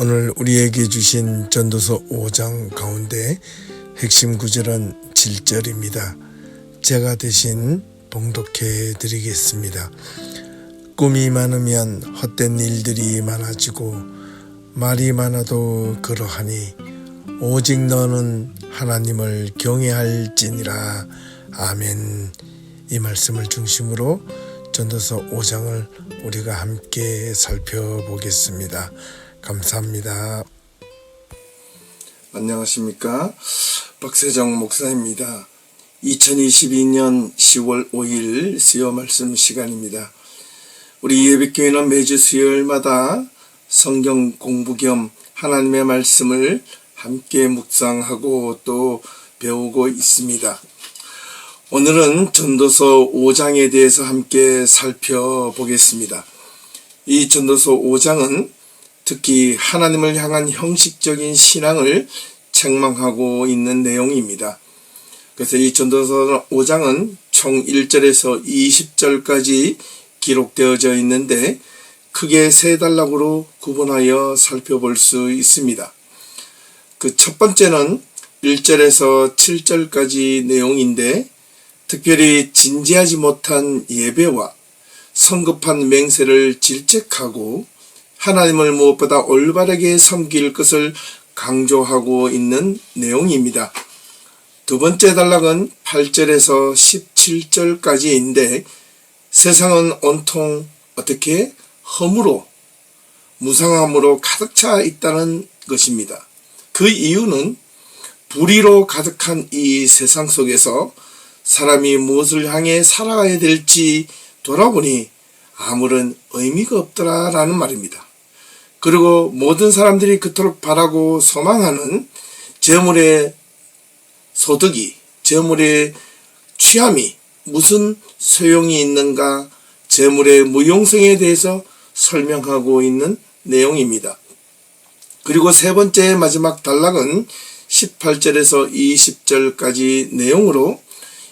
오늘 우리에게 주신 전도서 5장 가운데 핵심 구절은 7절입니다. 제가 대신 봉독해 드리겠습니다. 꿈이 많으면 헛된 일들이 많아지고 말이 많아도 그러하니 오직 너는 하나님을 경외할지니라. 아멘. 이 말씀을 중심으로 전도서 5장을 우리가 함께 살펴보겠습니다. 감사합니다. 안녕하십니까? 박세정 목사입니다. 2022년 10월 5일 수요 말씀 시간입니다. 우리 예배교회는 매주 수요일마다 성경 공부 겸 하나님의 말씀을 함께 묵상하고 또 배우고 있습니다. 오늘은 전도서 5장에 대해서 함께 살펴보겠습니다. 이 전도서 5장은 특히 하나님을 향한 형식적인 신앙을 책망하고 있는 내용입니다. 그래서 이 전도서 5장은 총 1절에서 20절까지 기록되어져 있는데 크게 세 단락으로 구분하여 살펴볼 수 있습니다. 그 첫 번째는 1절에서 7절까지 내용인데 특별히 진지하지 못한 예배와 성급한 맹세를 질책하고 하나님을 무엇보다 올바르게 섬길 것을 강조하고 있는 내용입니다. 두 번째 단락은 8절에서 17절까지인데 세상은 온통 어떻게 허무로 무상함으로 가득 차 있다는 것입니다. 그 이유는 불의로 가득한 이 세상 속에서 사람이 무엇을 향해 살아가야 될지 돌아보니 아무런 의미가 없더라라는 말입니다. 그리고 모든 사람들이 그토록 바라고 소망하는 재물의 소득이, 재물의 취함이 무슨 소용이 있는가, 재물의 무용성에 대해서 설명하고 있는 내용입니다. 그리고 세 번째 마지막 단락은 18절에서 20절까지 내용으로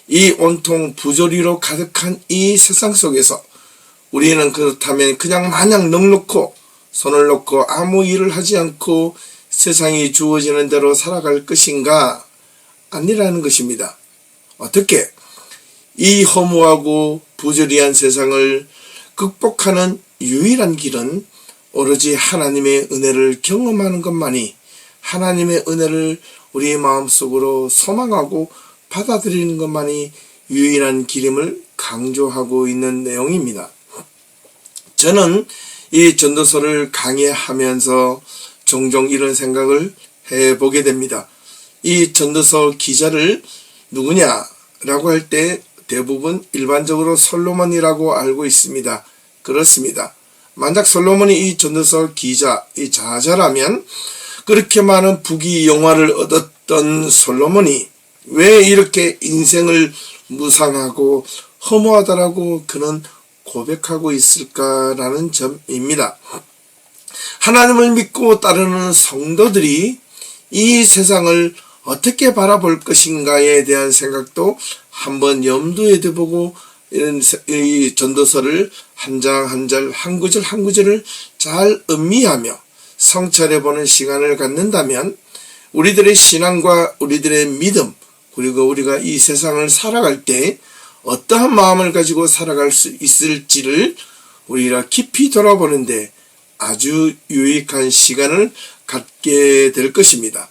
이 온통 부조리로 가득한 이 세상 속에서 우리는 그렇다면 그냥 마냥 넉넉고 손을 놓고 아무 일을 하지 않고 세상이 주어지는 대로 살아갈 것인가? 아니라는 것입니다. 어떻게? 이 허무하고 부조리한 세상을 극복하는 유일한 길은 오로지 하나님의 은혜를 경험하는 것만이, 하나님의 은혜를 우리 마음속으로 소망하고 받아들이는 것만이 유일한 길임을 강조하고 있는 내용입니다. 저는 이 전도서를 강의하면서 종종 이런 생각을 해보게 됩니다. 이 전도서 기자를 누구냐라고 할 때 대부분 일반적으로 솔로몬이라고 알고 있습니다. 그렇습니다. 만약 솔로몬이 이 전도서 기자, 이 저자라면 그렇게 많은 부귀영화를 얻었던 솔로몬이 왜 이렇게 인생을 무상하고 허무하다라고 그는 고백하고 있을까라는 점입니다. 하나님을 믿고 따르는 성도들이 이 세상을 어떻게 바라볼 것인가에 대한 생각도 한번 염두에 두고 이 전도서를 한 장 한 절, 한 구절 한 구절을 잘 음미하며 성찰해보는 시간을 갖는다면 우리들의 신앙과 우리들의 믿음, 그리고 우리가 이 세상을 살아갈 때 어떠한 마음을 가지고 살아갈 수 있을지를 우리가 깊이 돌아보는데 아주 유익한 시간을 갖게 될 것입니다.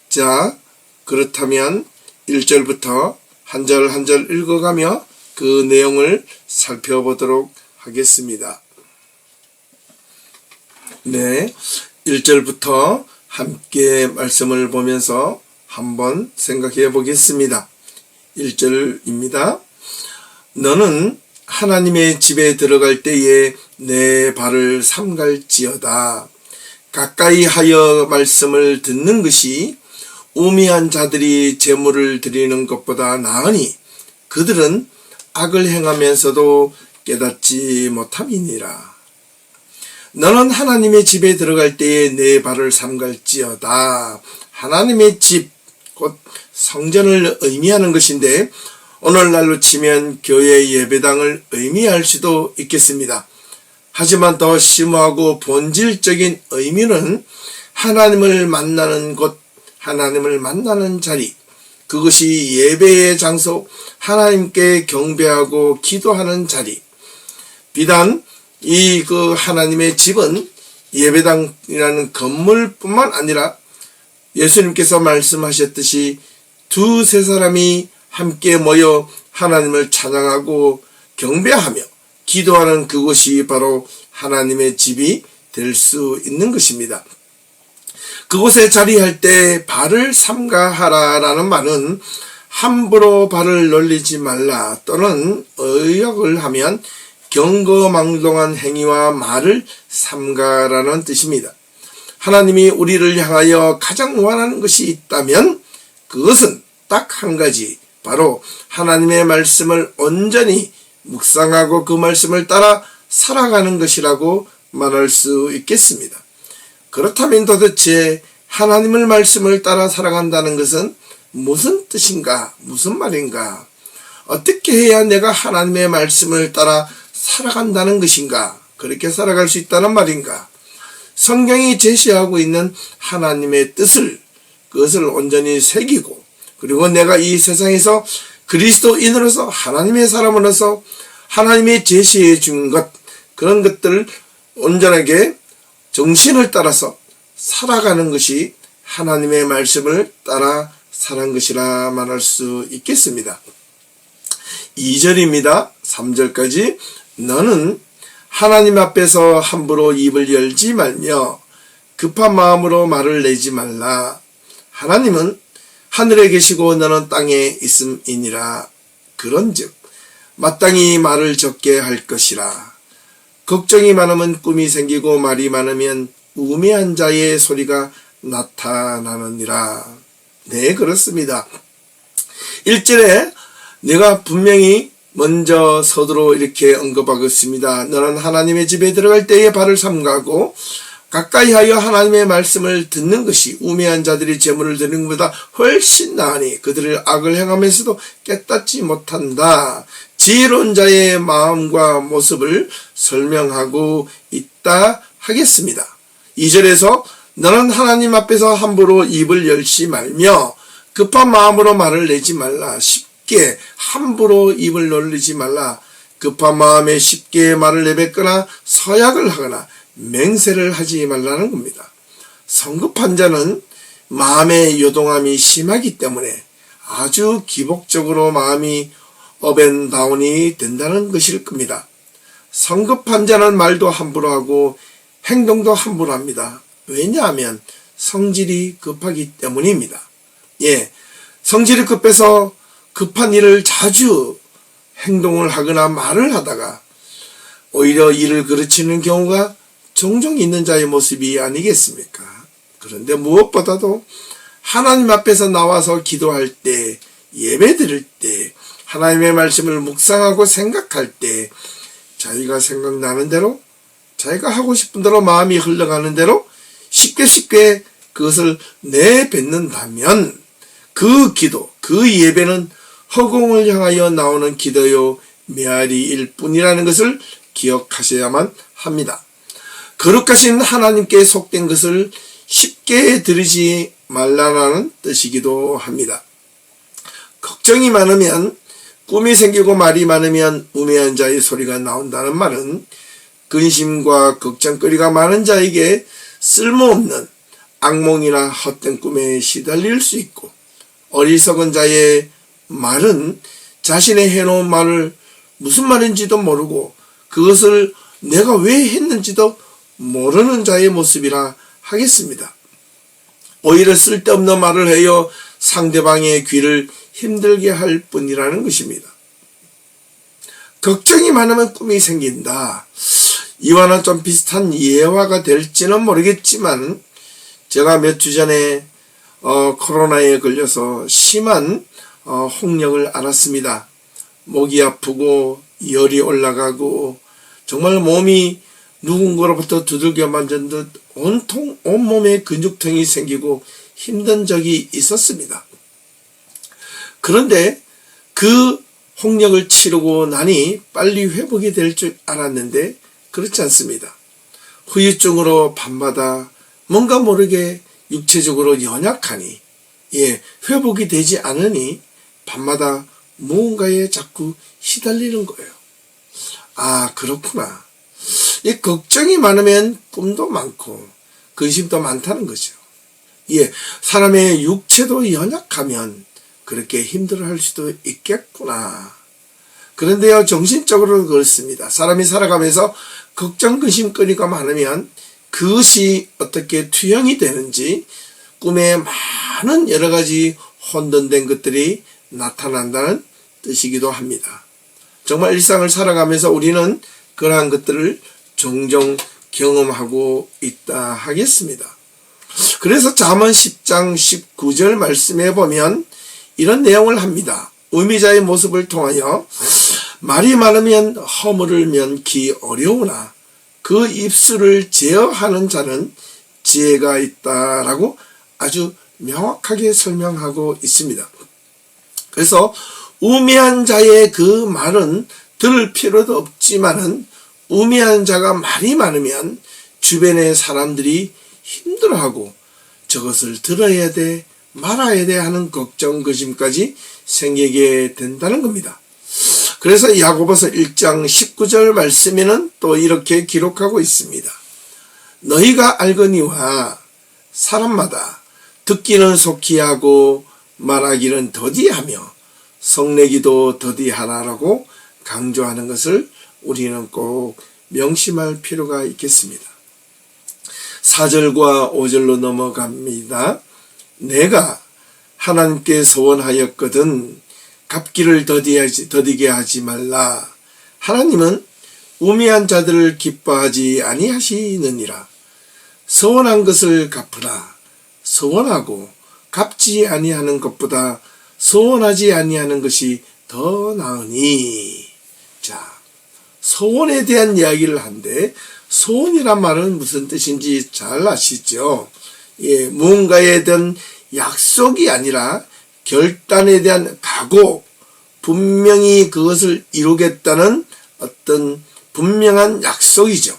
자, 그렇다면 1절부터 한 절 한 절 읽어가며 그 내용을 살펴보도록 하겠습니다. 네, 1절부터 함께 말씀을 보면서 한번 생각해 보겠습니다. 1절입니다. 너는 하나님의 집에 들어갈 때에 내 발을 삼갈지어다. 가까이 하여 말씀을 듣는 것이 우매한 자들이 제물을 드리는 것보다 나으니 그들은 악을 행하면서도 깨닫지 못함이니라. 너는 하나님의 집에 들어갈 때에 내 발을 삼갈지어다. 하나님의 집, 곧 성전을 의미하는 것인데 오늘날로 치면 교회 예배당을 의미할 수도 있겠습니다. 하지만 더 심오하고 본질적인 의미는 하나님을 만나는 곳, 하나님을 만나는 자리, 그것이 예배의 장소, 하나님께 경배하고 기도하는 자리. 비단 그 하나님의 집은 예배당이라는 건물뿐만 아니라 예수님께서 말씀하셨듯이 두세 사람이 함께 모여 하나님을 찬양하고 경배하며 기도하는 그곳이 바로 하나님의 집이 될 수 있는 것입니다. 그곳에 자리할 때 발을 삼가하라라는 말은 함부로 발을 놀리지 말라 또는 의역을 하면 경거망동한 행위와 말을 삼가라는 뜻입니다. 하나님이 우리를 향하여 가장 원하는 것이 있다면 그것은 딱 한 가지, 바로 하나님의 말씀을 온전히 묵상하고 그 말씀을 따라 살아가는 것이라고 말할 수 있겠습니다. 그렇다면 도대체 하나님의 말씀을 따라 살아간다는 것은 무슨 뜻인가? 무슨 말인가? 어떻게 해야 내가 하나님의 말씀을 따라 살아간다는 것인가? 그렇게 살아갈 수 있다는 말인가? 성경이 제시하고 있는 하나님의 뜻을, 그것을 온전히 새기고, 그리고 내가 이 세상에서 그리스도인으로서 하나님의 사람으로서 하나님이 제시해 준 것, 그런 것들을 온전하게 정신을 따라서 살아가는 것이 하나님의 말씀을 따라 사는 것이라 말할 수 있겠습니다. 2절입니다. 3절까지 너는 하나님 앞에서 함부로 입을 열지 말며 급한 마음으로 말을 내지 말라. 하나님은 하늘에 계시고 너는 땅에 있음이니라. 그런즉 마땅히 말을 적게 할 것이라. 걱정이 많으면 꿈이 생기고 말이 많으면 우매한 자의 소리가 나타나느니라. 네, 그렇습니다. 1절에 내가 분명히 먼저 서두로 이렇게 언급하겠습니다. 너는 하나님의 집에 들어갈 때에 발을 삼가고 가까이 하여 하나님의 말씀을 듣는 것이 우매한 자들이 재물을 드리는 것보다 훨씬 나으니 그들을 악을 행하면서도 깨닫지 못한다. 지혜로운 자의 마음과 모습을 설명하고 있다 하겠습니다. 2절에서 너는 하나님 앞에서 함부로 입을 열지 말며 급한 마음으로 말을 내지 말라. 쉽게 함부로 입을 놀리지 말라. 급한 마음에 쉽게 말을 내뱉거나 서약을 하거나 맹세를 하지 말라는 겁니다. 성급한 자는 마음의 요동함이 심하기 때문에 아주 기복적으로 마음이 업앤다운이 된다는 것일 겁니다. 성급한 자는 말도 함부로 하고 행동도 함부로 합니다. 왜냐하면 성질이 급하기 때문입니다. 예, 성질이 급해서 급한 일을 자주 행동을 하거나 말을 하다가 오히려 일을 그르치는 경우가 종종 있는 자의 모습이 아니겠습니까? 그런데 무엇보다도 하나님 앞에서 나와서 기도할 때, 예배 드릴 때, 하나님의 말씀을 묵상하고 생각할 때 자기가 생각나는 대로, 자기가 하고 싶은 대로 마음이 흘러가는 대로 쉽게 그것을 내뱉는다면 그 기도, 그 예배는 허공을 향하여 나오는 기도요 메아리일 뿐이라는 것을 기억하셔야만 합니다. 거룩하신 하나님께 속된 것을 쉽게 드리지 말라라는 뜻이기도 합니다. 걱정이 많으면, 꿈이 생기고 말이 많으면 우매한 자의 소리가 나온다는 말은 근심과 걱정거리가 많은 자에게 쓸모없는 악몽이나 헛된 꿈에 시달릴 수 있고, 어리석은 자의 말은 자신의 해놓은 말을 무슨 말인지도 모르고 그것을 내가 왜 했는지도 모르는 자의 모습이라 하겠습니다. 오히려 쓸데없는 말을 해요 상대방의 귀를 힘들게 할 뿐이라는 것입니다. 걱정이 많으면 꿈이 생긴다. 이와는 좀 비슷한 예화가 될지는 모르겠지만 제가 몇 주 전에 코로나에 걸려서 심한 홍역을 앓았습니다. 목이 아프고 열이 올라가고 정말 몸이 누군가로부터 두들겨 만진 듯 온몸에 근육통이 생기고 힘든 적이 있었습니다. 그런데 그 홍역을 치르고 나니 빨리 회복이 될 줄 알았는데 그렇지 않습니다. 후유증으로 밤마다 뭔가 모르게 육체적으로 연약하니, 회복이 되지 않으니 밤마다 무언가에 자꾸 시달리는 거예요. 아, 그렇구나. 이 걱정이 많으면 꿈도 많고 근심도 많다는 거죠. 사람의 육체도 연약하면 그렇게 힘들어할 수도 있겠구나. 그런데요, 정신적으로는 그렇습니다. 사람이 살아가면서 걱정, 근심거리가 많으면 그것이 어떻게 투영이 되는지 꿈에 많은 여러 가지 혼돈된 것들이 나타난다는 뜻이기도 합니다. 정말 일상을 살아가면서 우리는 그러한 것들을 종종 경험하고 있다 하겠습니다. 그래서 잠언 10장 19절 말씀에 보면 이런 내용을 합니다. 의미자의 모습을 통하여 말이 많으면 허물을 면기 어려우나 그 입술을 제어하는 자는 지혜가 있다라고 아주 명확하게 설명하고 있습니다. 그래서 우매한 자의 그 말은 들을 필요도 없지만은 우매한 자가 말이 많으면 주변의 사람들이 힘들어하고 저것을 들어야 돼, 말아야 돼 하는 걱정, 근심까지 생기게 된다는 겁니다. 그래서 야고보서 1장 19절 말씀에는 또 이렇게 기록하고 있습니다. 너희가 알거니와 사람마다 듣기는 속히 하고 말하기는 더디하며 성내기도 더디하라라고 강조하는 것을 우리는 꼭 명심할 필요가 있겠습니다. 4절과 5절로 넘어갑니다. 내가 하나님께 소원하였거든 갚기를 더디게 하지 말라. 하나님은 우매한 자들을 기뻐하지 아니하시느니라. 소원한 것을 갚으라. 소원하고 갚지 아니하는 것보다 소원하지 아니하는 것이 더 나으니. 자, 소원에 대한 이야기를 한데 소원이란 말은 무슨 뜻인지 잘 아시죠? 무언가에 대한 약속이 아니라 결단에 대한 각오, 분명히 그것을 이루겠다는 어떤 분명한 약속이죠.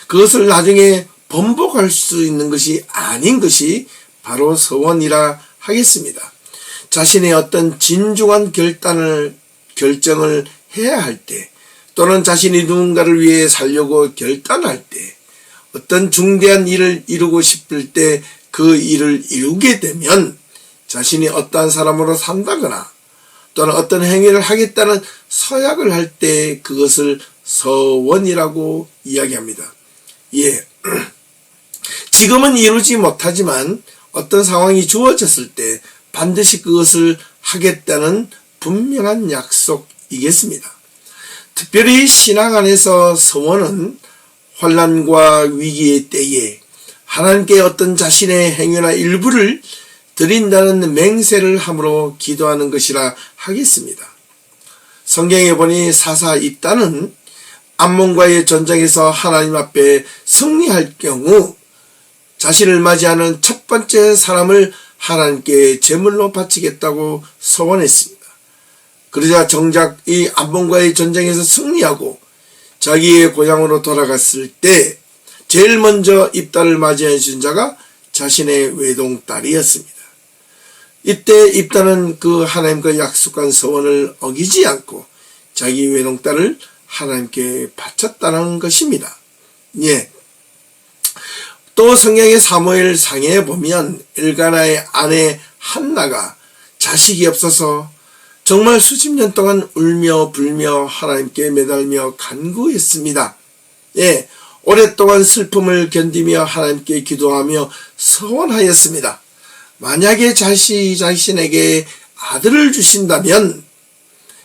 그것을 나중에 번복할 수 있는 것이 아닌 것이 바로 소원이라 하겠습니다. 자신의 어떤 진중한 결정을 해야 할 때, 또는 자신이 누군가를 위해 살려고 결단할 때, 어떤 중대한 일을 이루고 싶을 때 그 일을 이루게 되면 자신이 어떠한 사람으로 산다거나 또는 어떤 행위를 하겠다는 서약을 할 때 그것을 서원이라고 이야기합니다. 지금은 이루지 못하지만 어떤 상황이 주어졌을 때 반드시 그것을 하겠다는 분명한 약속이겠습니다. 특별히 신앙 안에서 서원은 환난과 위기의 때에 하나님께 어떤 자신의 행위나 일부를 드린다는 맹세를 함으로 기도하는 것이라 하겠습니다. 성경에 보니 사사 입다는 암몬과의 전쟁에서 하나님 앞에 승리할 경우 자신을 맞이하는 첫 번째 사람을 하나님께 제물로 바치겠다고 서원했습니다. 그러자 정작 이 암몬과의 전쟁에서 승리하고 자기의 고향으로 돌아갔을 때 제일 먼저 입다를 맞이해 준 자가 자신의 외동딸이었습니다. 이때 입다는 그 하나님과 약속한 서원을 어기지 않고 자기 외동딸을 하나님께 바쳤다는 것입니다. 또 성경의 사무엘 상에 보면 엘가나의 아내 한나가 자식이 없어서 정말 수십 년 동안 울며 불며 하나님께 매달며 간구했습니다. 오랫동안 슬픔을 견디며 하나님께 기도하며 서원하였습니다. 만약에 자신에게 아들을 주신다면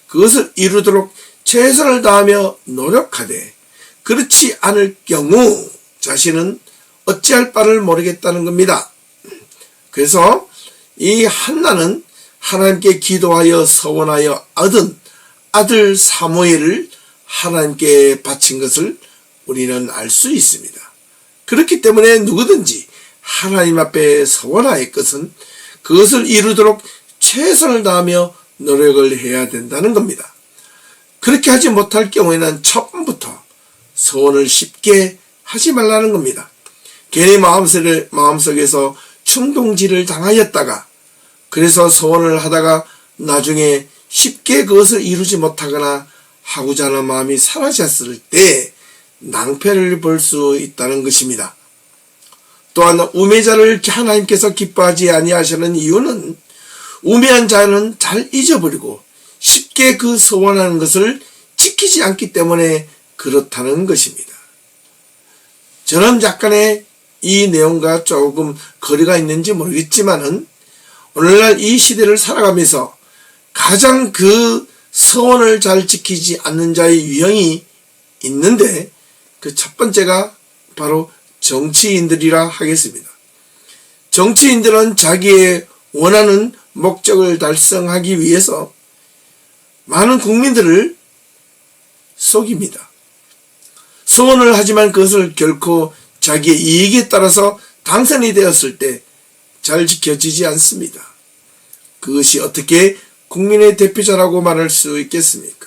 그것을 이루도록 최선을 다하며 노력하되 그렇지 않을 경우 자신은 어찌할 바를 모르겠다는 겁니다. 그래서 이 한나는 하나님께 기도하여 서원하여 얻은 아들 사무엘을 하나님께 바친 것을 우리는 알 수 있습니다. 그렇기 때문에 누구든지 하나님 앞에 서원할 것은 그것을 이루도록 최선을 다하며 노력을 해야 된다는 겁니다. 그렇게 하지 못할 경우에는 처음부터 소원을 쉽게 하지 말라는 겁니다. 괜히 마음속에서 충동질을 당하였다가 그래서 소원을 하다가 나중에 쉽게 그것을 이루지 못하거나 하고자 하는 마음이 사라졌을 때 낭패를 볼 수 있다는 것입니다. 또한 우매자를 하나님께서 기뻐하지 아니하시는 이유는 우매한 자는 잘 잊어버리고 쉽게 그 소원하는 것을 지키지 않기 때문에 그렇다는 것입니다. 저는 약간의 이 내용과 조금 거리가 있는지 모르겠지만은 오늘날 이 시대를 살아가면서 가장 그 소원을 잘 지키지 않는 자의 유형이 있는데 그 첫 번째가 바로 정치인들이라 하겠습니다. 정치인들은 자기의 원하는 목적을 달성하기 위해서 많은 국민들을 속입니다. 소원을 하지만 그것을 결코 자기의 이익에 따라서 당선이 되었을 때 잘 지켜지지 않습니다. 그것이 어떻게 국민의 대표자라고 말할 수 있겠습니까?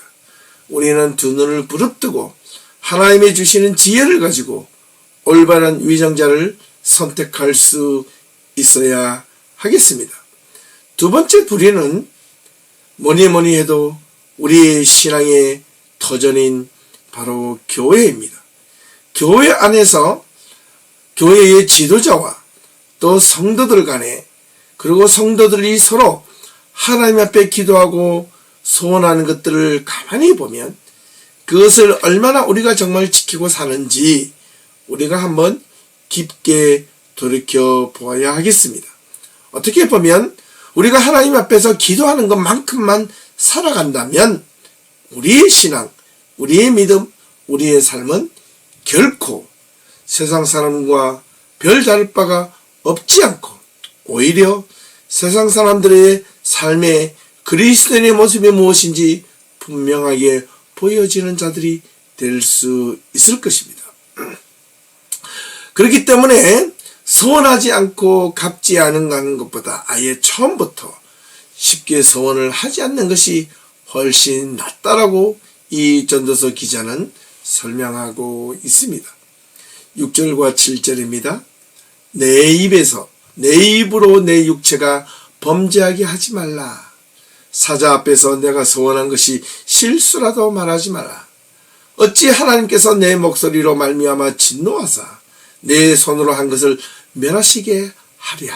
우리는 두 눈을 부릅뜨고 하나님이 주시는 지혜를 가지고 올바른 위정자를 선택할 수 있어야 하겠습니다. 두 번째 불의는 뭐니 해도 우리의 신앙의 터전인 바로 교회입니다. 교회 안에서 교회의 지도자와 또 성도들 간에 그리고 성도들이 서로 하나님 앞에 기도하고 소원하는 것들을 가만히 보면 그것을 얼마나 우리가 정말 지키고 사는지 우리가 한번 깊게 돌이켜 보아야 하겠습니다. 어떻게 보면 우리가 하나님 앞에서 기도하는 것만큼만 살아간다면 우리의 신앙, 우리의 믿음, 우리의 삶은 결코 세상 사람과 별 다를 바가 없지 않고 오히려 세상 사람들의 삶의 그리스도인의 모습이 무엇인지 분명하게 보여지는 자들이 될 수 있을 것입니다. 그렇기 때문에 소원하지 않고 갚지 않는 것보다 아예 처음부터 쉽게 소원을 하지 않는 것이 훨씬 낫다라고 이 전도서 기자는 설명하고 있습니다. 6절과 7절입니다. 내 입으로 내 육체가 범죄하게 하지 말라. 사자 앞에서 내가 소원한 것이 실수라도 말하지 마라. 어찌 하나님께서 내 목소리로 말미암아 진노하사 내 손으로 한 것을 멸하시게 하랴.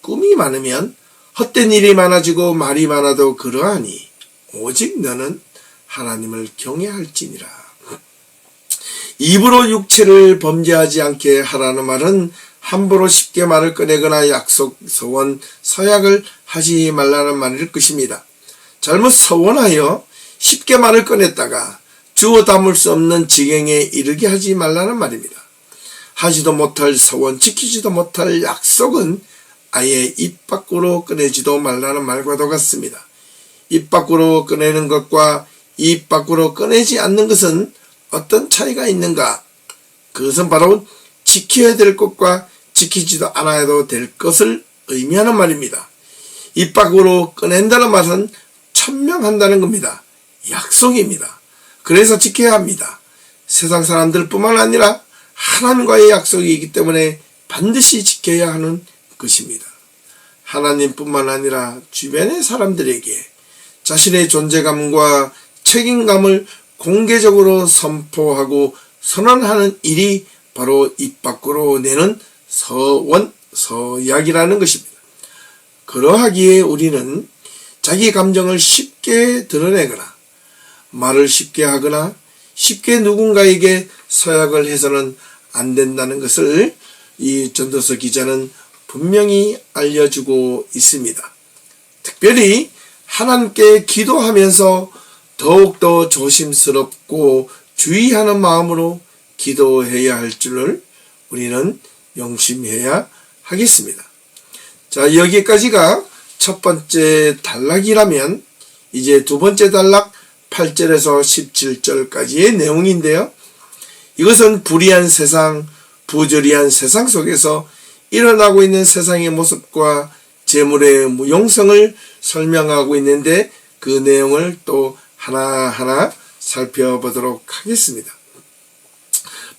꿈이 많으면 헛된 일이 많아지고 말이 많아도 그러하니 오직 너는 하나님을 경외할지니라. 입으로 육체를 범죄하지 않게 하라는 말은 함부로 쉽게 말을 꺼내거나 약속, 소원, 서약을 하지 말라는 말일 것입니다. 잘못 서원하여 쉽게 말을 꺼냈다가 주어 담을 수 없는 지경에 이르게 하지 말라는 말입니다. 하지도 못할 서원, 지키지도 못할 약속은 아예 입 밖으로 꺼내지도 말라는 말과도 같습니다. 입 밖으로 꺼내는 것과 입 밖으로 꺼내지 않는 것은 어떤 차이가 있는가? 그것은 바로 지켜야 될 것과 지키지도 않아도 될 것을 의미하는 말입니다. 입 밖으로 꺼낸다는 말은 천명한다는 겁니다. 약속입니다. 그래서 지켜야 합니다. 세상 사람들뿐만 아니라 하나님과의 약속이기 때문에 반드시 지켜야 하는 것입니다. 하나님뿐만 아니라 주변의 사람들에게 자신의 존재감과 책임감을 공개적으로 선포하고 선언하는 일이 바로 입 밖으로 내는 서원, 서약이라는 것입니다. 그러하기에 우리는 자기 감정을 쉽게 드러내거나 말을 쉽게 하거나 쉽게 누군가에게 서약을 해서는 안 된다는 것을 이 전도서 기자는 분명히 알려주고 있습니다. 특별히 하나님께 기도하면서 더욱더 조심스럽고 주의하는 마음으로 기도해야 할 줄을 우리는 명심해야 하겠습니다. 자, 여기까지가 첫 번째 단락이라면 이제 두 번째 단락 8절에서 17절까지의 내용인데요. 이것은 불의한 세상, 부조리한 세상 속에서 일어나고 있는 세상의 모습과 재물의 무용성을 설명하고 있는데 그 내용을 또 하나하나 살펴보도록 하겠습니다.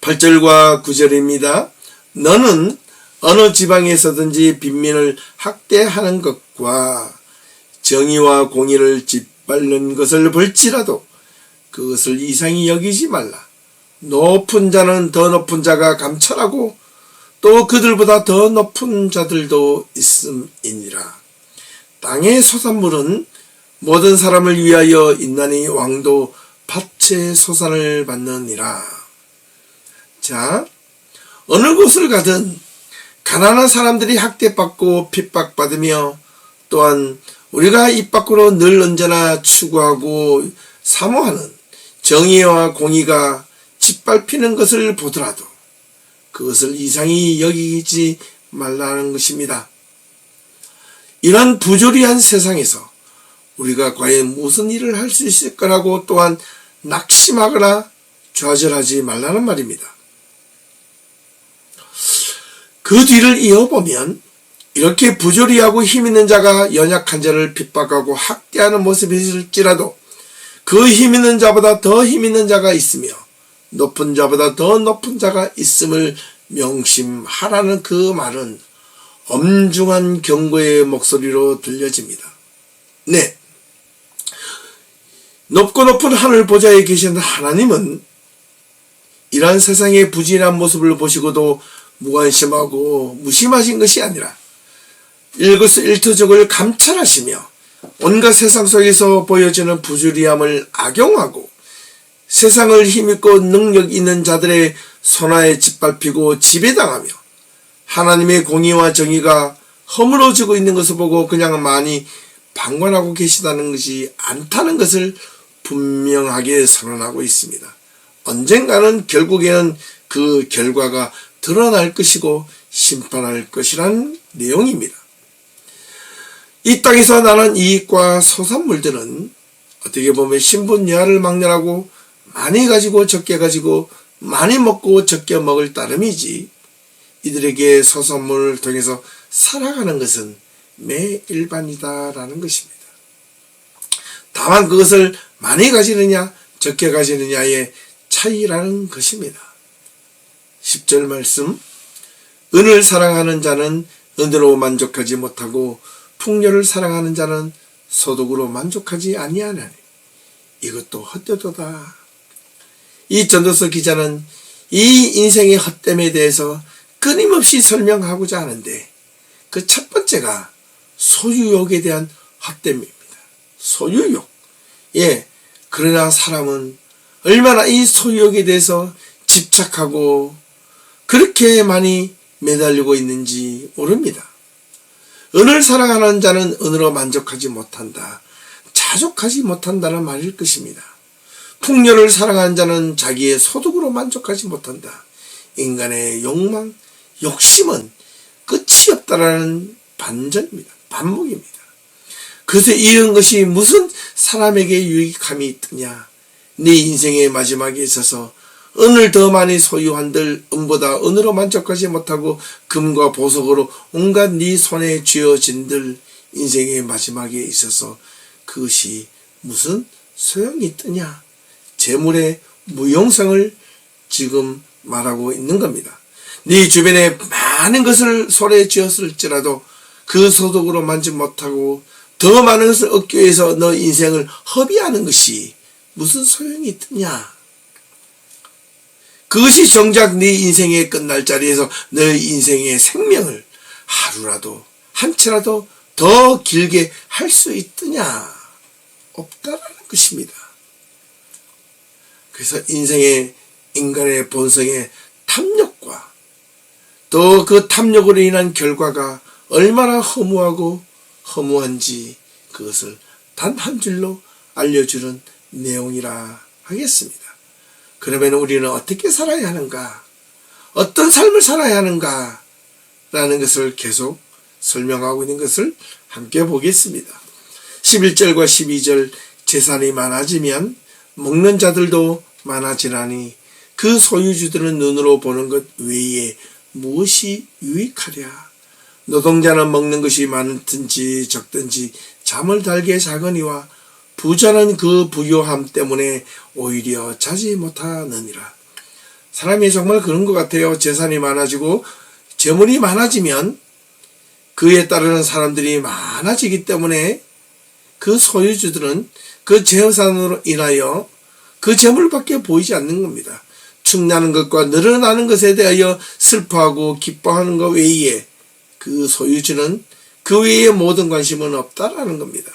8절과 9절입니다. 너는 어느 지방에서든지 빈민을 학대하는 것과 정의와 공의를 짓밟는 것을 볼지라도 그것을 이상히 여기지 말라. 높은 자는 더 높은 자가 감찰하고 또 그들보다 더 높은 자들도 있음이니라. 땅의 소산물은 모든 사람을 위하여 있나니 왕도 밭의 소산을 받느니라. 자, 어느 곳을 가든 가난한 사람들이 학대받고 핍박받으며 또한 우리가 입 밖으로 늘 언제나 추구하고 사모하는 정의와 공의가 짓밟히는 것을 보더라도 그것을 이상히 여기지 말라는 것입니다. 이런 부조리한 세상에서 우리가 과연 무슨 일을 할 수 있을 거라고 또한 낙심하거나 좌절하지 말라는 말입니다. 그 뒤를 이어보면 이렇게 부조리하고 힘있는 자가 연약한 자를 핍박하고 학대하는 모습이 있을지라도 그 힘있는 자보다 더 힘있는 자가 있으며 높은 자보다 더 높은 자가 있음을 명심하라는 그 말은 엄중한 경고의 목소리로 들려집니다. 네, 높고 높은 하늘 보좌에 계신 하나님은 이러한 세상의 부진한 모습을 보시고도 무관심하고 무심하신 것이 아니라 일거수일투족을 감찰하시며 온갖 세상 속에서 보여지는 부조리함을 악용하고 세상을 힘있고 능력 있는 자들의 손아에 짓밟히고 지배당하며 하나님의 공의와 정의가 허물어지고 있는 것을 보고 그냥 많이 방관하고 계시다는 것이 않다는 것을 분명하게 선언하고 있습니다. 언젠가는 결국에는 그 결과가 드러날 것이고 심판할 것이란 내용입니다. 이 땅에서 나는 이익과 소산물들은 어떻게 보면 신분여하를 막론하고 많이 가지고 적게 가지고 많이 먹고 적게 먹을 따름이지 이들에게 소산물을 통해서 살아가는 것은 매 일반이다라는 것입니다. 다만 그것을 많이 가지느냐 적게 가지느냐의 차이라는 것입니다. 10절 말씀, 은을 사랑하는 자는 은으로 만족하지 못하고 풍요를 사랑하는 자는 소득으로 만족하지 아니하나니 이것도 헛되도다. 이 전도서 기자는 이 인생의 헛됨에 대해서 끊임없이 설명하고자 하는데 그 첫 번째가 소유욕에 대한 헛됨입니다. 소유욕. 예, 그러나 사람은 얼마나 이 소유욕에 대해서 집착하고 그렇게 많이 매달리고 있는지 모릅니다. 은을 사랑하는 자는 은으로 만족하지 못한다. 자족하지 못한다는 말일 것입니다. 풍요를 사랑하는 자는 자기의 소득으로 만족하지 못한다. 인간의 욕망, 욕심은 끝이 없다라는 반전입니다. 반목입니다. 그래서 이런 것이 무슨 사람에게 유익함이 있느냐. 네 인생의 마지막에 있어서 은을 더 많이 소유한들 은보다 은으로 만족하지 못하고 금과 보석으로 온갖 네 손에 쥐어진들 인생의 마지막에 있어서 그것이 무슨 소용이 있느냐. 재물의 무용성을 지금 말하고 있는 겁니다. 네 주변에 많은 것을 손에 쥐었을지라도 그 소득으로 만지 못하고 더 많은 것을 얻기 위해서 너 인생을 허비하는 것이 무슨 소용이 있느냐. 그것이 정작 네 인생의 끝날 자리에서 너의 인생의 생명을 하루라도 한 채라도 더 길게 할 수 있느냐. 없다라는 것입니다. 그래서 인생의 인간의 본성의 탐욕과 또 그 탐욕으로 인한 결과가 얼마나 허무하고 허무한지 그것을 단 한 줄로 알려주는 내용이라 하겠습니다. 그러면 우리는 어떻게 살아야 하는가? 어떤 삶을 살아야 하는가? 라는 것을 계속 설명하고 있는 것을 함께 보겠습니다. 11절과 12절 재산이 많아지면 먹는 자들도 많아지나니 그 소유주들은 눈으로 보는 것 외에 무엇이 유익하랴. 노동자는 먹는 것이 많든지 적든지 잠을 달게 자거니와 부자는 그 부요함 때문에 오히려 자지 못하느니라. 사람이 정말 그런 것 같아요. 재산이 많아지고 재물이 많아지면 그에 따르는 사람들이 많아지기 때문에 그 소유주들은 그 재산으로 인하여 그 재물밖에 보이지 않는 겁니다. 축나는 것과 늘어나는 것에 대하여 슬퍼하고 기뻐하는 것 외에 그 소유주는 그 외에 모든 관심은 없다라는 겁니다.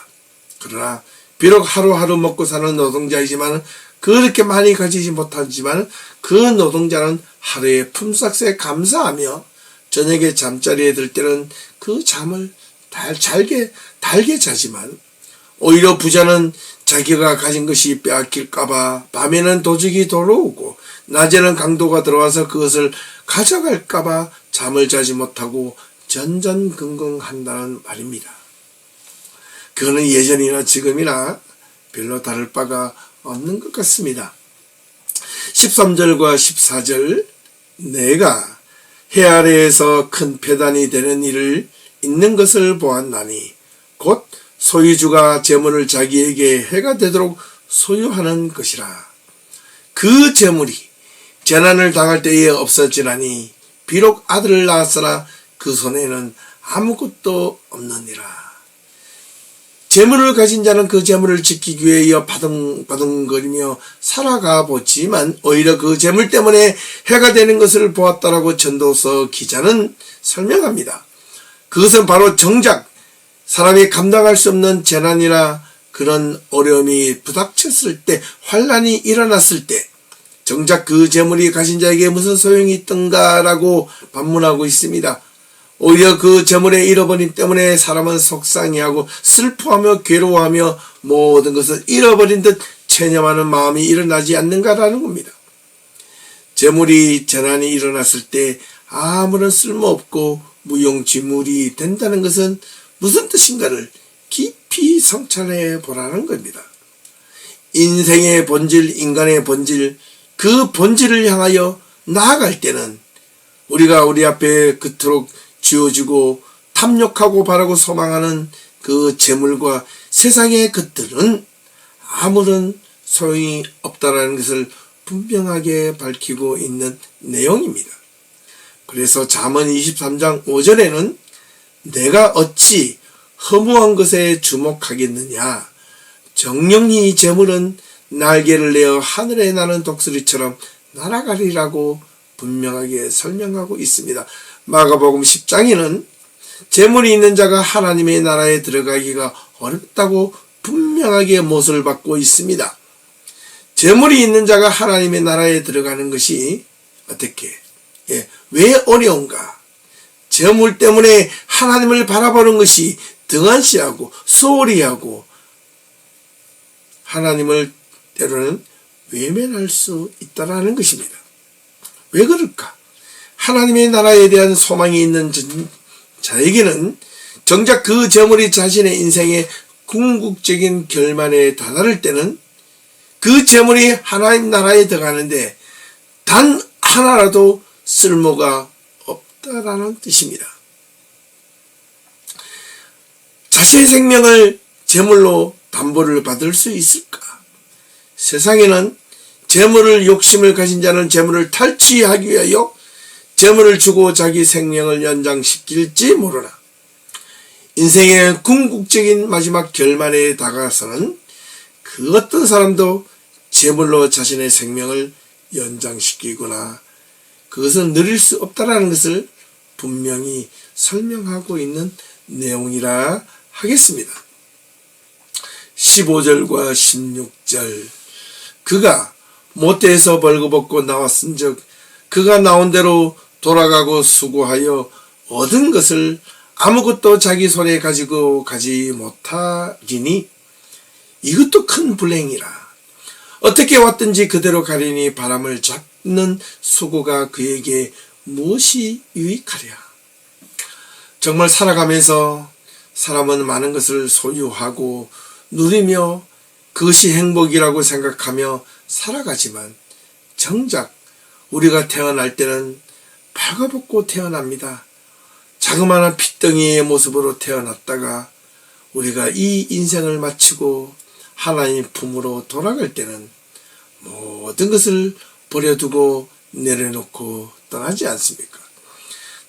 그러나 비록 하루하루 먹고 사는 노동자이지만 그렇게 많이 가지지 못하지만 그 노동자는 하루에 품삯에 감사하며 저녁에 잠자리에 들 때는 그 잠을 달게 자지만 오히려 부자는 자기가 가진 것이 빼앗길까봐 밤에는 도둑이 들어오고 낮에는 강도가 들어와서 그것을 가져갈까봐 잠을 자지 못하고 전전긍긍한다는 말입니다. 그거는 예전이나 지금이나 별로 다를 바가 없는 것 같습니다. 13절과 14절 내가 해 아래에서 큰 배단이 되는 일을 있는 것을 보았나니 곧 소유주가 재물을 자기에게 해가 되도록 소유하는 것이라. 그 재물이 재난을 당할 때에 없어지나니 비록 아들을 낳았으나 그 손에는 아무것도 없느니라. 재물을 가진 자는 그 재물을 지키기 위하여 바둥바둥거리며 살아가 보지만 오히려 그 재물 때문에 해가 되는 것을 보았다라고 전도서 기자는 설명합니다. 그것은 바로 정작 사람이 감당할 수 없는 재난이나 그런 어려움이 부닥쳤을 때, 환난이 일어났을 때 정작 그 재물이 가진 자에게 무슨 소용이 있던가라고 반문하고 있습니다. 오히려 그 재물의 잃어버림 때문에 사람은 속상해하고 슬퍼하며 괴로워하며 모든 것을 잃어버린 듯 체념하는 마음이 일어나지 않는가라는 겁니다. 재물이 재난이 일어났을 때 아무런 쓸모없고 무용지물이 된다는 것은 무슨 뜻인가를 깊이 성찰해 보라는 겁니다. 인생의 본질, 인간의 본질, 그 본질을 향하여 나아갈 때는 우리가 우리 앞에 그토록 쥐어주고 탐욕하고 바라고 소망하는 그 재물과 세상의 것들은 아무런 소용이 없다라는 것을 분명하게 밝히고 있는 내용입니다. 그래서 잠언 23장 5절에는 내가 어찌 허무한 것에 주목하겠느냐. 정령이 재물은 날개를 내어 하늘에 나는 독수리처럼 날아가리라고 분명하게 설명하고 있습니다. 마가복음 10장에는 재물이 있는 자가 하나님의 나라에 들어가기가 어렵다고 분명하게 못을 받고 있습니다. 재물이 있는 자가 하나님의 나라에 들어가는 것이 어떻게, 왜 어려운가? 재물 때문에 하나님을 바라보는 것이 등한시하고 소홀히 하고 하나님을 때로는 외면할 수 있다는 것입니다. 왜 그럴까? 하나님의 나라에 대한 소망이 있는 자에게는 정작 그 재물이 자신의 인생의 궁극적인 결말에 다다를 때는 그 재물이 하나님 나라에 들어가는데 단 하나라도 쓸모가 없다라는 뜻입니다. 자신의 생명을 재물로 담보를 받을 수 있을까? 세상에는 재물을 욕심을 가진 자는 재물을 탈취하기 위하여 재물을 주고 자기 생명을 연장시킬지 모르나 인생의 궁극적인 마지막 결말에 다가서는 그 어떤 사람도 재물로 자신의 생명을 연장시키거나 그것은 누릴 수 없다라는 것을 분명히 설명하고 있는 내용이라 하겠습니다. 15절과 16절 그가 모태에서 벌거벗고 나왔은즉 그가 나온 대로 돌아가고 수고하여 얻은 것을 아무것도 자기 손에 가지고 가지 못하리니 이것도 큰 불행이라. 어떻게 왔든지 그대로 가리니 바람을 잡는 수고가 그에게 무엇이 유익하랴. 정말 살아가면서 사람은 많은 것을 소유하고 누리며 그것이 행복이라고 생각하며 살아가지만 정작 우리가 태어날 때는 발가벗고 태어납니다. 자그마한 핏덩이의 모습으로 태어났다가 우리가 이 인생을 마치고 하나님 품으로 돌아갈 때는 모든 것을 버려두고 내려놓고 떠나지 않습니까?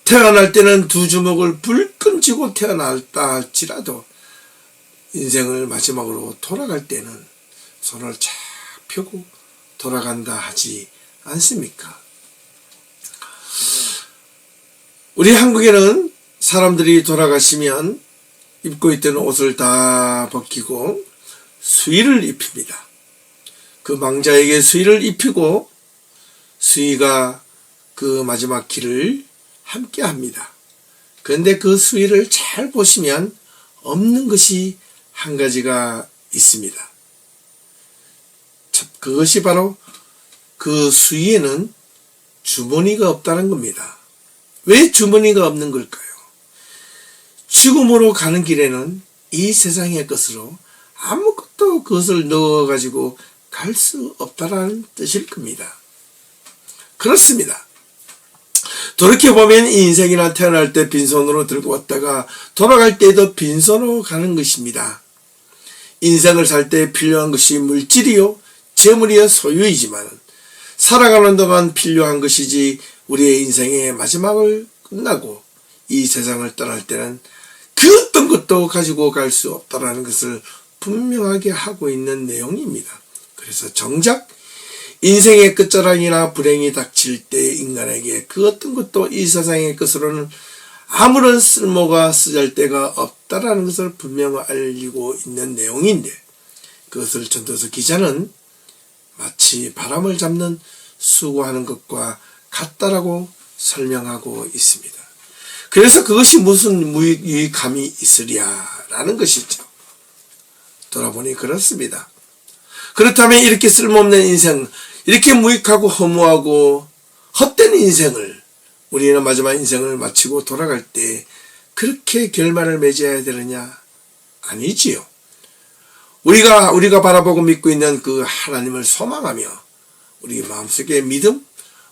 태어날 때는 두 주먹을 불끈 쥐고 태어났다 할지라도 인생을 마지막으로 돌아갈 때는 손을 쫙 펴고 돌아간다 하지 않습니까? 우리 한국에는 사람들이 돌아가시면 입고 있던 옷을 다 벗기고 수의를 입힙니다. 그 망자에게 수의를 입히고 수의가 그 마지막 길을 함께 합니다. 그런데 그 수의를 잘 보시면 없는 것이 한 가지가 있습니다. 그것이 바로 그 수의에는 주머니가 없다는 겁니다. 왜 주머니가 없는 걸까요? 죽음으로 가는 길에는 이 세상의 것으로 아무것도 그것을 넣어가지고 갈 수 없다라는 뜻일 겁니다. 그렇습니다. 돌이켜보면 인생이나 태어날 때 빈손으로 들고 왔다가 돌아갈 때도 빈손으로 가는 것입니다. 인생을 살 때 필요한 것이 물질이요 재물이요 소유이지만 살아가는 동안 필요한 것이지 우리의 인생의 마지막을 끝나고 이 세상을 떠날 때는 그 어떤 것도 가지고 갈 수 없다라는 것을 분명하게 하고 있는 내용입니다. 그래서 정작 인생의 끝자락이나 불행이 닥칠 때 인간에게 그 어떤 것도 이 세상의 것으로는 아무런 쓸모가 쓰잘데가 없다라는 것을 분명히 알리고 있는 내용인데 그것을 전도서 기자는 마치 바람을 잡는 수고하는 것과 같다라고 설명하고 있습니다. 그래서 그것이 무슨 유익함이 있으랴라는 것이죠. 돌아보니 그렇습니다. 그렇다면 이렇게 쓸모없는 인생, 이렇게 무익하고 허무하고 헛된 인생을 우리는 마지막 인생을 마치고 돌아갈 때 그렇게 결말을 맺어야 되느냐? 아니지요. 우리가 바라보고 믿고 있는 그 하나님을 소망하며 우리 마음속의 믿음,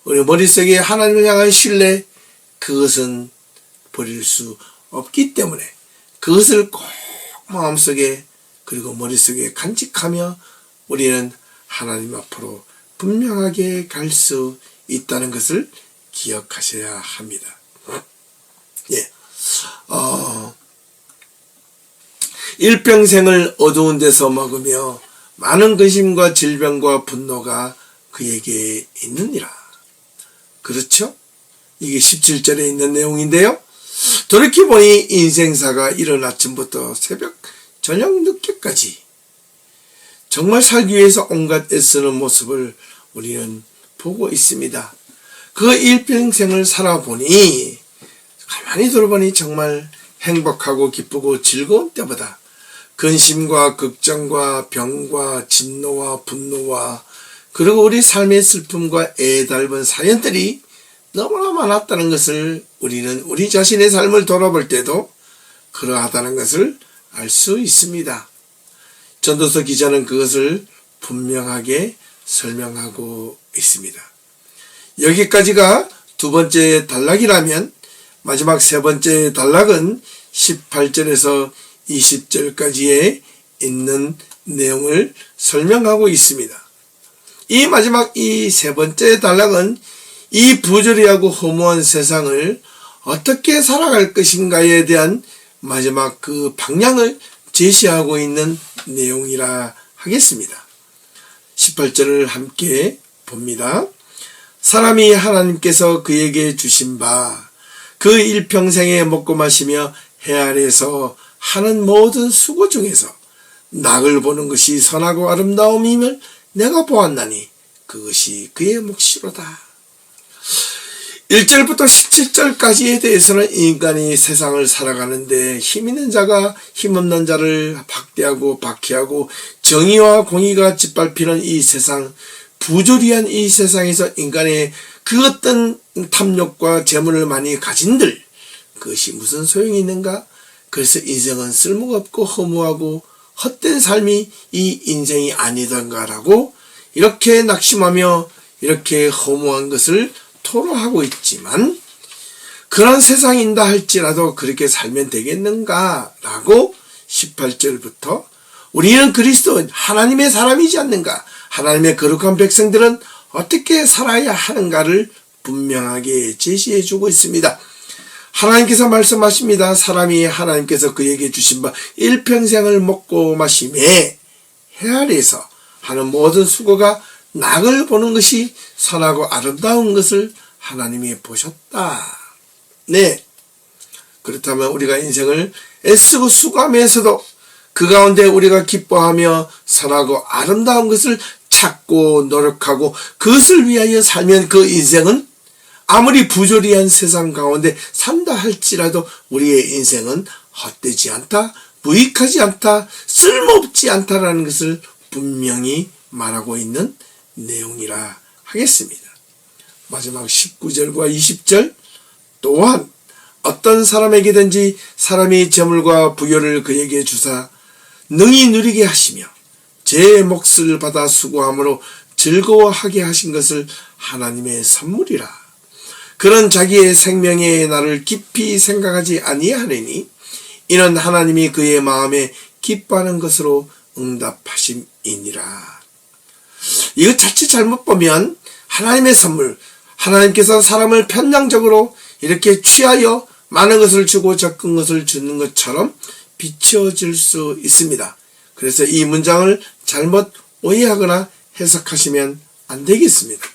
우리 머릿속에 하나님을 향한 신뢰, 그것은 버릴 수 없기 때문에 그것을 꼭 마음속에 그리고 머릿속에 간직하며 우리는 하나님 앞으로 분명하게 갈 수 있다는 것을 기억하셔야 합니다. 예. 일평생을 어두운 데서 먹으며 많은 근심과 질병과 분노가 그에게 있느니라. 그렇죠? 이게 17절에 있는 내용인데요. 돌이켜보니 인생사가 이른 아침부터 새벽 저녁 늦게까지 정말 살기 위해서 온갖 애쓰는 모습을 우리는 보고 있습니다. 그 일평생을 살아보니 가만히 돌아보니 정말 행복하고 기쁘고 즐거운 때보다 근심과 걱정과 병과 진노와 분노와 그리고 우리 삶의 슬픔과 애달픈 사연들이 너무나 많았다는 것을 우리는 우리 자신의 삶을 돌아볼 때도 그러하다는 것을 알 수 있습니다. 전도서 기자는 그것을 분명하게 설명하고 있습니다. 여기까지가 두 번째 단락이라면 마지막 세 번째 단락은 18절에서 20절까지에 있는 내용을 설명하고 있습니다. 이 마지막 이 세 번째 단락은 이 부조리하고 허무한 세상을 어떻게 살아갈 것인가에 대한 마지막 그 방향을 제시하고 있는 내용이라 하겠습니다. 18절을 함께 봅니다. 사람이 하나님께서 그에게 주신 바 그 일평생에 먹고 마시며 해 아래에서 하는 모든 수고 중에서 낙을 보는 것이 선하고 아름다움임을 내가 보았나니 그것이 그의 몫이로다. 1절부터 17절까지에 대해서는 인간이 세상을 살아가는데 힘있는 자가 힘없는 자를 박대하고 박해하고 정의와 공의가 짓밟히는 이 세상, 부조리한 이 세상에서 인간의 그 어떤 탐욕과 재물을 많이 가진들 그것이 무슨 소용이 있는가? 그래서 인생은 쓸모가 없고 허무하고 헛된 삶이 이 인생이 아니던가라고 이렇게 낙심하며 이렇게 허무한 것을 토로하고 있지만 그런 세상인다 할지라도 그렇게 살면 되겠는가라고 18절부터 우리는 그리스도인 하나님의 사람이지 않는가? 하나님의 거룩한 백성들은 어떻게 살아야 하는가를 분명하게 제시해주고 있습니다. 하나님께서 말씀하십니다. 사람이 하나님께서 그에게 주신 바 일평생을 먹고 마시매 해 아래에서 하는 모든 수고가 낙을 보는 것이 선하고 아름다운 것을 하나님이 보셨다. 네. 그렇다면 우리가 인생을 애쓰고 수고하면서도 그 가운데 우리가 기뻐하며 선하고 아름다운 것을 찾고 노력하고 그것을 위하여 살면 그 인생은 아무리 부조리한 세상 가운데 산다 할지라도 우리의 인생은 헛되지 않다, 무익하지 않다, 쓸모없지 않다라는 것을 분명히 말하고 있는 내용이라 하겠습니다. 마지막 19절과 20절 또한 어떤 사람에게든지 사람이 재물과 부여를 그에게 주사 능히 누리게 하시며 제 몫을 받아 수고함으로 즐거워하게 하신 것을 하나님의 선물이라. 그런 자기의 생명의 날을 깊이 생각하지 아니하느니 이는 하나님이 그의 마음에 기뻐하는 것으로 응답하심이니라. 이거 자칫 잘못 보면 하나님의 선물, 하나님께서 사람을 편향적으로 이렇게 취하여 많은 것을 주고 적은 것을 주는 것처럼 비춰질 수 있습니다. 그래서 이 문장을 잘못 오해하거나 해석하시면 안 되겠습니다.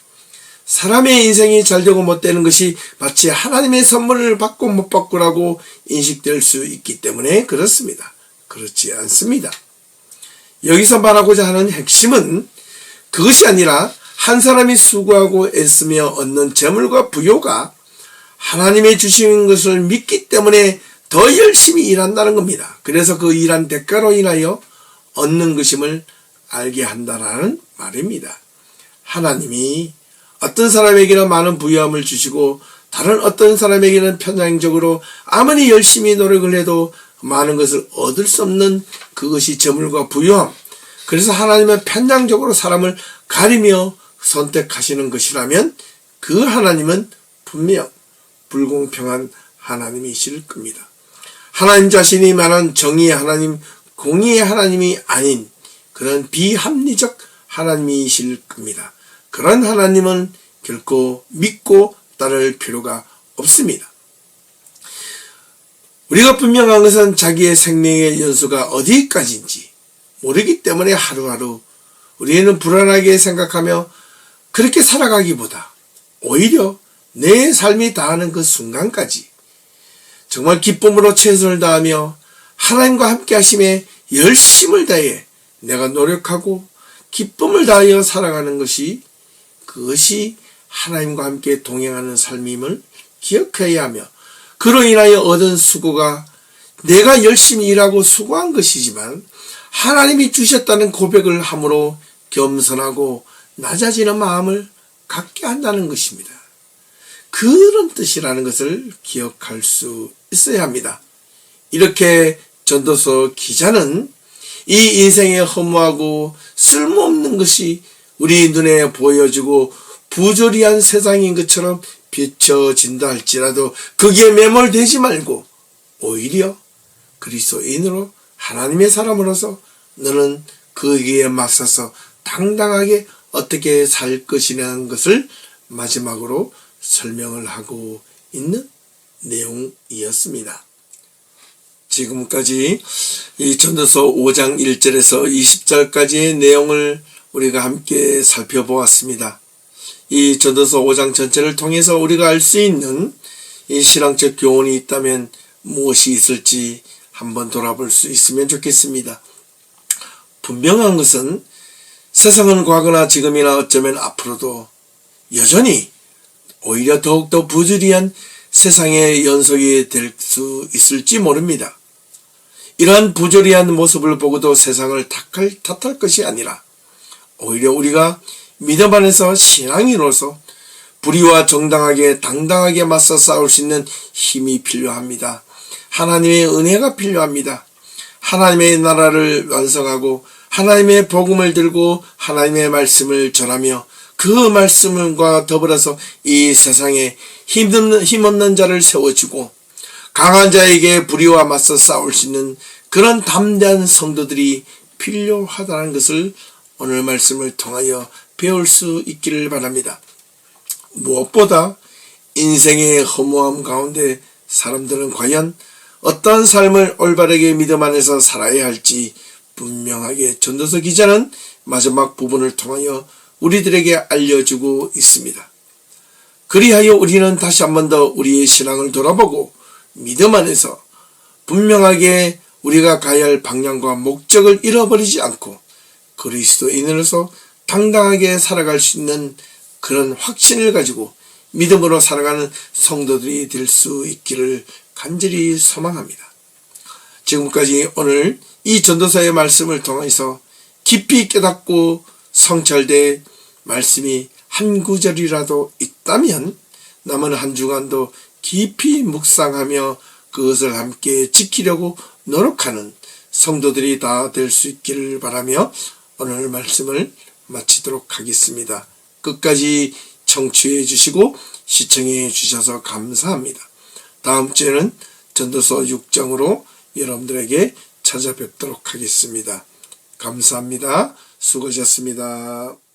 사람의 인생이 잘되고 못되는 것이 마치 하나님의 선물을 받고 못 받고라고 인식될 수 있기 때문에 그렇습니다. 그렇지 않습니다. 여기서 말하고자 하는 핵심은 그것이 아니라 한 사람이 수고하고 애쓰며 얻는 재물과 부요가 하나님의 주시는 것을 믿기 때문에 더 열심히 일한다는 겁니다. 그래서 그 일한 대가로 인하여 얻는 것임을 알게 한다는 말입니다. 하나님이 어떤 사람에게는 많은 부유함을 주시고 다른 어떤 사람에게는 편향적으로 아무리 열심히 노력을 해도 많은 것을 얻을 수 없는 그것이 재물과 부유함. 그래서 하나님은 편향적으로 사람을 가리며 선택하시는 것이라면 그 하나님은 분명 불공평한 하나님이실 겁니다. 하나님 자신이 말한 정의의 하나님, 공의의 하나님이 아닌 그런 비합리적 하나님이실 겁니다. 그런 하나님은 결코 믿고 따를 필요가 없습니다. 우리가 분명한 것은 자기의 생명의 연수가 어디까지인지 모르기 때문에 하루하루 우리는 불안하게 생각하며 그렇게 살아가기보다 오히려 내 삶이 다하는 그 순간까지 정말 기쁨으로 최선을 다하며 하나님과 함께 하심에 열심을 다해 내가 노력하고 기쁨을 다하여 살아가는 것이 그것이 하나님과 함께 동행하는 삶임을 기억해야 하며 그로 인하여 얻은 수고가 내가 열심히 일하고 수고한 것이지만 하나님이 주셨다는 고백을 함으로 겸손하고 낮아지는 마음을 갖게 한다는 것입니다. 그런 뜻이라는 것을 기억할 수 있어야 합니다. 이렇게 전도서 기자는 이 인생의 허무하고 쓸모없는 것이 우리 눈에 보여지고 부조리한 세상인 것처럼 비춰진다 할지라도 거기에 매몰되지 말고 오히려 그리스도인으로 하나님의 사람으로서 너는 거기에 맞서서 당당하게 어떻게 살 것이라는 것을 마지막으로 설명을 하고 있는 내용이었습니다. 지금까지 이 전도서 5장 1절에서 20절까지의 내용을 우리가 함께 살펴보았습니다. 이 전도서 5장 전체를 통해서 우리가 알 수 있는 이 신앙적 교훈이 있다면 무엇이 있을지 한번 돌아볼 수 있으면 좋겠습니다. 분명한 것은 세상은 과거나 지금이나 어쩌면 앞으로도 여전히 오히려 더욱더 부조리한 세상의 연속이 될 수 있을지 모릅니다. 이러한 부조리한 모습을 보고도 세상을 탓할 것이 아니라 오히려 우리가 믿음 안에서 신앙인으로서 불의와 정당하게 당당하게 맞서 싸울 수 있는 힘이 필요합니다. 하나님의 은혜가 필요합니다. 하나님의 나라를 완성하고 하나님의 복음을 들고 하나님의 말씀을 전하며 그 말씀과 더불어서 이 세상에 힘없는 자를 세워주고 강한 자에게 불의와 맞서 싸울 수 있는 그런 담대한 성도들이 필요하다는 것을 오늘 말씀을 통하여 배울 수 있기를 바랍니다. 무엇보다 인생의 허무함 가운데 사람들은 과연 어떤 삶을 올바르게 믿음 안에서 살아야 할지 분명하게 전도서 기자는 마지막 부분을 통하여 우리들에게 알려주고 있습니다. 그리하여 우리는 다시 한 번 더 우리의 신앙을 돌아보고 믿음 안에서 분명하게 우리가 가야 할 방향과 목적을 잃어버리지 않고 그리스도인으로서 당당하게 살아갈 수 있는 그런 확신을 가지고 믿음으로 살아가는 성도들이 될 수 있기를 간절히 소망합니다. 지금까지 오늘 이 전도서의 말씀을 통해서 깊이 깨닫고 성찰된 말씀이 한 구절이라도 있다면 남은 한 주간도 깊이 묵상하며 그것을 함께 지키려고 노력하는 성도들이 다 될 수 있기를 바라며 오늘 말씀을 마치도록 하겠습니다. 끝까지 청취해 주시고 시청해 주셔서 감사합니다. 다음 주에는 전도서 6장으로 여러분들에게 찾아뵙도록 하겠습니다. 감사합니다. 수고하셨습니다.